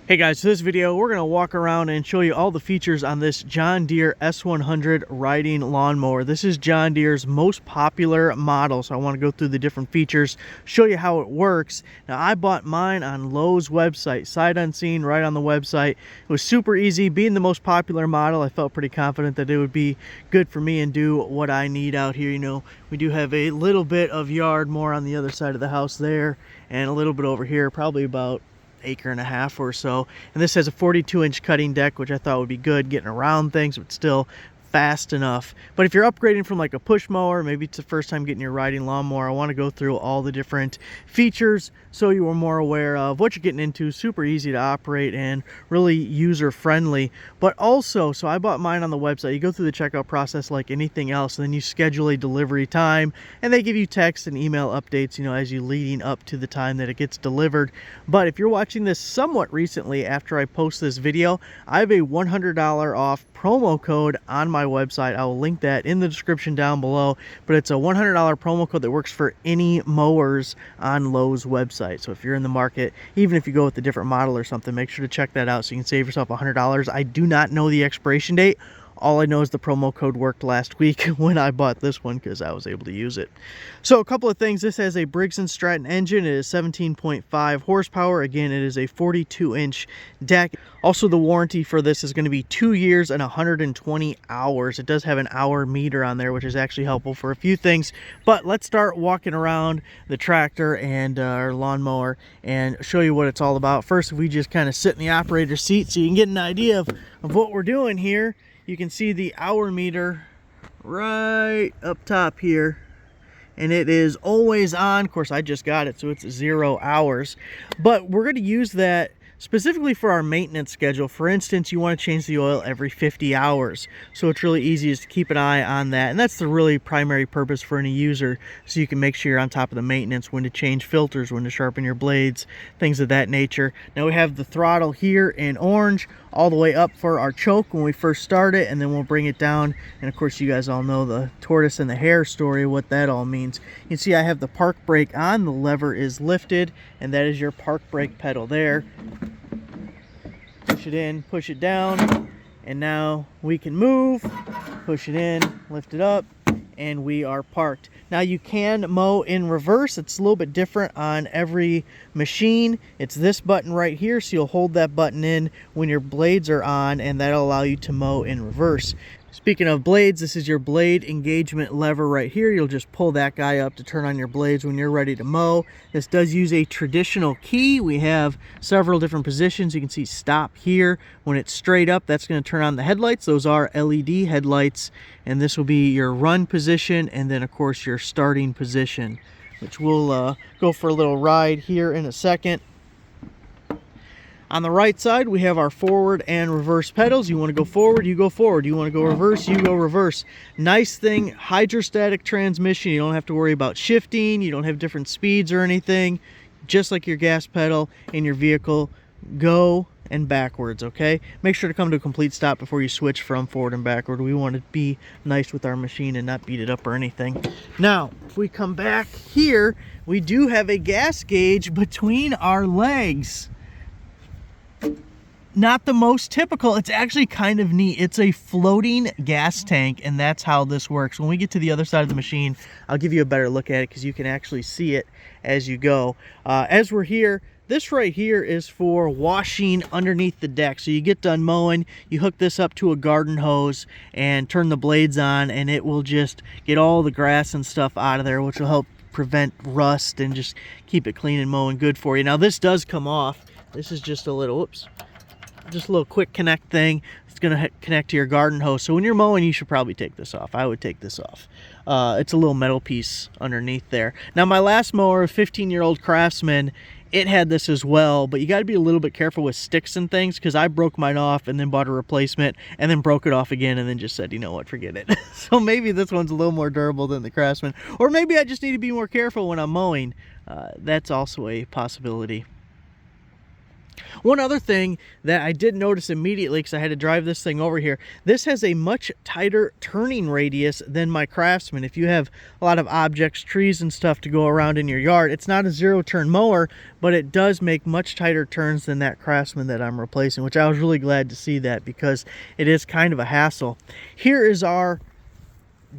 Hey guys, so this video we're going to walk around and show you all the features on this John Deere S100 riding lawnmower. This is John Deere's most popular model, so I want to go through the different features, show you how it works. Now I bought mine on Lowe's website, sight unseen, right on the website. It was super easy. Being the most popular model, I felt pretty confident that it would be good for me and do what I need out here. You know, we do have a little bit of yard more on the other side of the house there, and a little bit over here, probably about acre and a half or so. And this has a 42-inch cutting deck, which I thought would be good getting around things, but still fast enough. But if you're upgrading from like a push mower, maybe it's the first time getting your riding lawnmower, I want to go through all the different features so you are more aware of what you're getting into. Super easy to operate and really user friendly. But also, so I bought mine on the website. You go through the checkout process like anything else, and then you schedule a delivery time, and they give you text and email updates, you know, as you leading up to the time that it gets delivered. But if you're watching this somewhat recently after I post this video, I have a $100 off promo code on my website. I will link that in the description down below, but it's a $100 promo code that works for any mowers on Lowe's website. So if you're in the market, even if you go with a different model or something, make sure to check that out so you can save yourself $100. I do not know the expiration date. All I know is the promo code worked last week when I bought this one because I was able to use it. So a couple of things. This has a Briggs & Stratton engine. It is 17.5 horsepower. Again, it is a 42-inch deck. Also, the warranty for this is going to be 2 years and 120 hours. It does have an hour meter on there, which is actually helpful for a few things. But let's start walking around the tractor and our lawnmower and show you what it's all about. First, if we just kind of sit in the operator's seat so you can get an idea of what we're doing here. You can see the hour meter right up top here, and it is always on. Of course, I just got it, so it's 0 hours. But we're going to use that specifically for our maintenance schedule. For instance, you want to change the oil every 50 hours. So it's really easy is to keep an eye on that. And that's the really primary purpose for any user, so you can make sure you're on top of the maintenance, when to change filters, when to sharpen your blades, things of that nature. Now we have the throttle here in orange, all the way up for our choke when we first start it, and then we'll bring it down. And of course, you guys all know the tortoise and the hare story, what that all means. You can see I have the park brake on, the lever is lifted, and that is your park brake pedal there. Push it in, push it down, and now we can move. Push it in, lift it up, and we are parked. Now you can mow in reverse. It's a little bit different on every machine. It's this button right here, so you'll hold that button in when your blades are on, and that'll allow you to mow in reverse. Speaking of blades, this is your blade engagement lever right here. You'll just pull that guy up to turn on your blades when you're ready to mow. This does use a traditional key. We have several different positions. You can see stop here. When it's straight up, that's going to turn on the headlights. Those are LED headlights, and this will be your run position, and then of course your starting position, which we'll go for a little ride here in a second. On the right side, we have our forward and reverse pedals. You want to go forward, you go forward. You want to go reverse, you go reverse. Nice thing, hydrostatic transmission. You don't have to worry about shifting. You don't have different speeds or anything. Just like your gas pedal in your vehicle, go and backwards, okay? Make sure to come to a complete stop before you switch from forward and backward. We want to be nice with our machine and not beat it up or anything. Now, if we come back here, we do have a gas gauge between our legs. Not the most typical. It's actually kind of neat. It's a floating gas tank, and that's how this works. When we get to the other side of the machine, I'll give you a better look at it because you can actually see it as you go. As we're here, this right here is for washing underneath the deck. So you get done mowing, you hook this up to a garden hose and turn the blades on, and it will just get all the grass and stuff out of there, which will help prevent rust and just keep it clean and mowing good for you. Now this does come off. This is just a little, whoops, just a little quick connect thing. It's going to connect to your garden hose. So when you're mowing, you should probably take this off. I would take this off. It's a little metal piece underneath there. Now my last mower, a 15-year-old Craftsman, it had this as well, but you got to be a little bit careful with sticks and things, because I broke mine off and then bought a replacement and then broke it off again and then just said, you know what, forget it. So maybe this one's a little more durable than the Craftsman, or maybe I just need to be more careful when I'm mowing. That's also a possibility. One other thing that I did notice immediately, because I had to drive this thing over here, this has a much tighter turning radius than my Craftsman. If you have a lot of objects, trees and stuff to go around in your yard, it's not a zero-turn mower, but it does make much tighter turns than that Craftsman that I'm replacing, which I was really glad to see that, because it is kind of a hassle. Here is our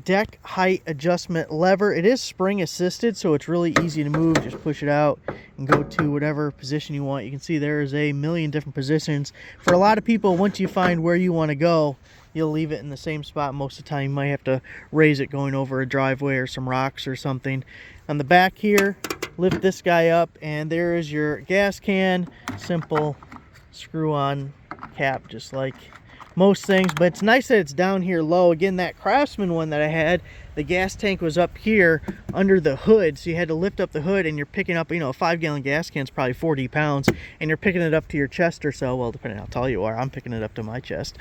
deck height adjustment lever. It is spring assisted, so it's really easy to move. Just push it out and go to whatever position you want. You can see there's a million different positions. For a lot of people, once you find where you want to go, you'll leave it in the same spot most of the time. You might have to raise it going over a driveway or some rocks or something. On the back here, lift this guy up, and there is your gas can. Simple screw on cap, just like most things, but it's nice that it's down here low. Again, that Craftsman one that I had, the gas tank was up here under the hood, so you had to lift up the hood, and you're picking up, you know, a 5-gallon gas can is probably 40 pounds, and you're picking it up to your chest or so. Well, depending on how tall you are, I'm picking it up to my chest.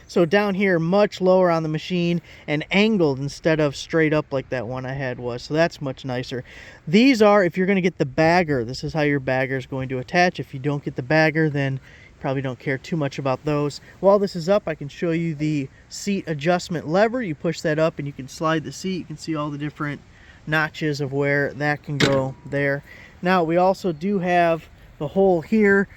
So down here, much lower on the machine and angled instead of straight up like that one I had was. So that's much nicer. These are, if you're going to get the bagger, this is how your bagger is going to attach. If you don't get the bagger, then probably don't care too much about those. While this is up, I can show you the seat adjustment lever. You push that up and you can slide the seat. You can see all the different notches of where that can go there. Now we also do have the hole here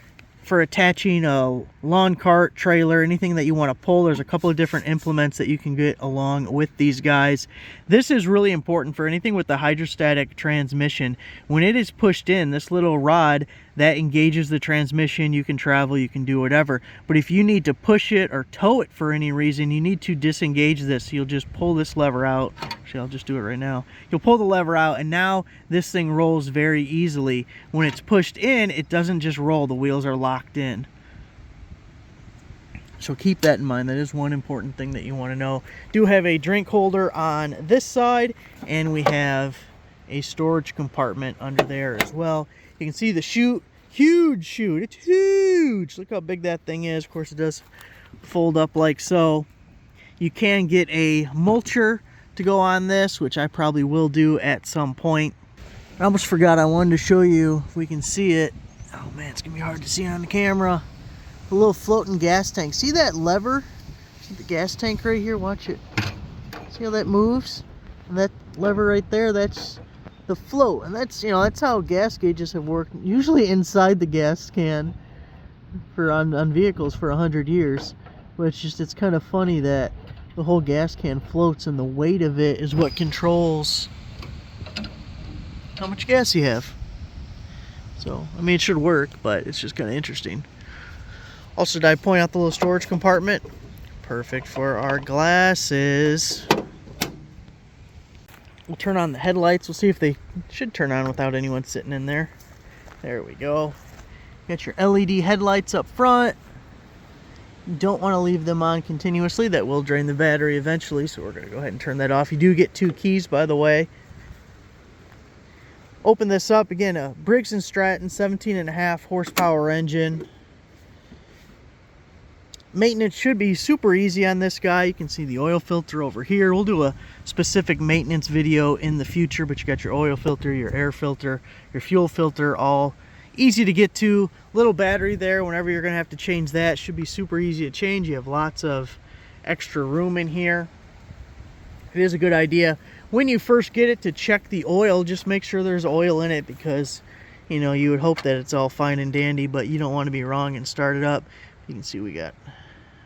for attaching a lawn cart, trailer, anything that you want to pull. There's a couple of different implements that you can get along with these guys. This is really important for anything with the hydrostatic transmission. When it is pushed in, this little rod that engages the transmission, you can travel, you can do whatever. But if you need to push it or tow it for any reason, you need to disengage this. You'll just pull this lever out. Actually, I'll just do it right now. You'll pull the lever out, and now this thing rolls very easily. When it's pushed in, it doesn't just roll. The wheels are locked in. So keep that in mind. That is one important thing that you want to know. Do have a drink holder on this side, and we have a storage compartment under there as well. You can see the chute, huge chute. It's huge. Look how big that thing is. Of course, it does fold up like so. You can get a mulcher to go on this, which I probably will do at some point. I almost forgot I wanted to show you if we can see it. Oh man, it's gonna be hard to see on the camera. A little floating gas tank. See that lever? See the gas tank right here? Watch it. See how that moves? And that lever right there, that's the float. And that's, you know, that's how gas gauges have worked. Usually inside the gas can on vehicles for 100 years. But it's just, it's kind of funny that the whole gas can floats, and the weight of it is what controls how much gas you have. So, I mean, it should work, but it's just kind of interesting. Also, did I point out the little storage compartment? Perfect for our glasses. We'll turn on the headlights. We'll see if they should turn on without anyone sitting in there. There we go. Got your LED headlights up front. You don't want to leave them on continuously. That will drain the battery eventually, so we're going to go ahead and turn that off. You do get 2 keys, by the way. Open this up. Again, a Briggs & Stratton 17.5 horsepower engine. Maintenance should be super easy on this guy. You can see the oil filter over here. We'll do a specific maintenance video in the future, but you got your oil filter, your air filter, your fuel filter, all easy to get to. Little battery there whenever you're going to have to change that. Should be super easy to change. You have lots of extra room in here. It is a good idea when you first get it to check the oil. Just make sure there's oil in it, because you know, you would hope that it's all fine and dandy, but you don't want to be wrong and start it up. You can see we got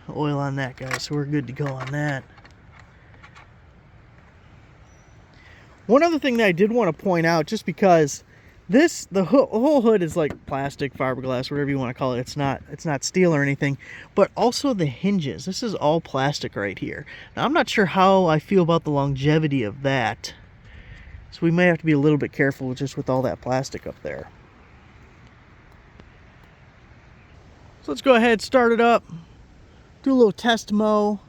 oil on that guy, so we're good to go on that. One other thing that I did want to point out, just because the whole hood is like plastic, fiberglass, whatever you want to call it. It's not steel or anything, but also the hinges. This is all plastic right here. Now I'm not sure how I feel about the longevity of that, so we may have to be a little bit careful just with all that plastic up there. So let's go ahead, start it up, do a little test mow.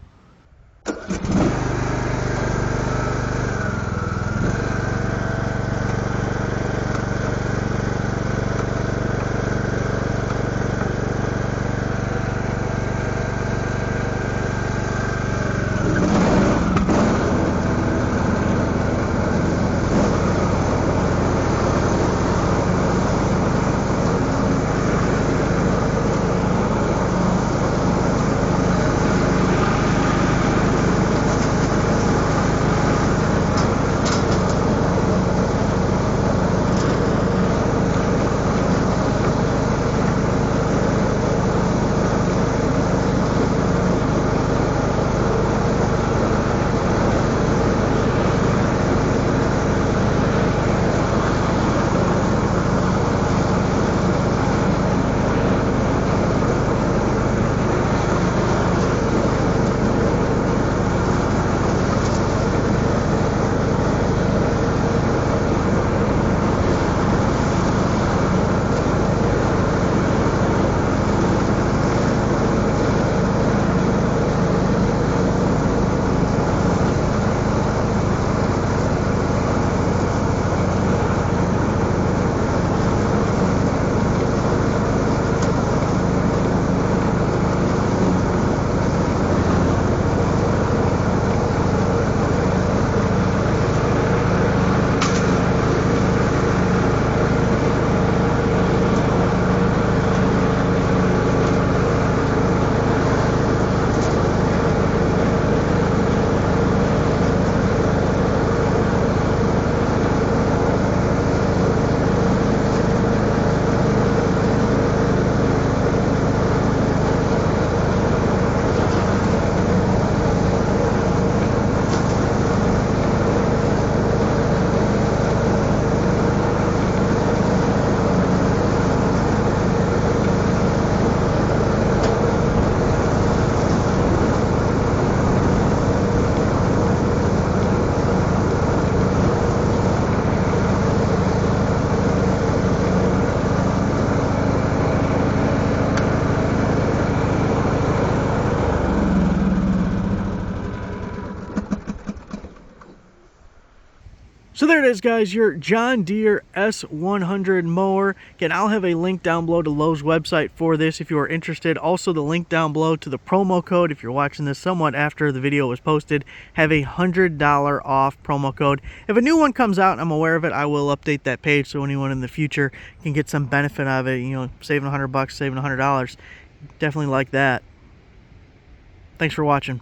So there it is, guys, your John Deere S100 mower. Again, I'll have a link down below to Lowe's website for this if you are interested. Also, the link down below to the promo code. If you're watching this somewhat after the video was posted, have a $100 off promo code. If a new one comes out and I'm aware of it, I will update that page so anyone in the future can get some benefit out of it. You know, saving $100, saving $100. Definitely like that. Thanks for watching.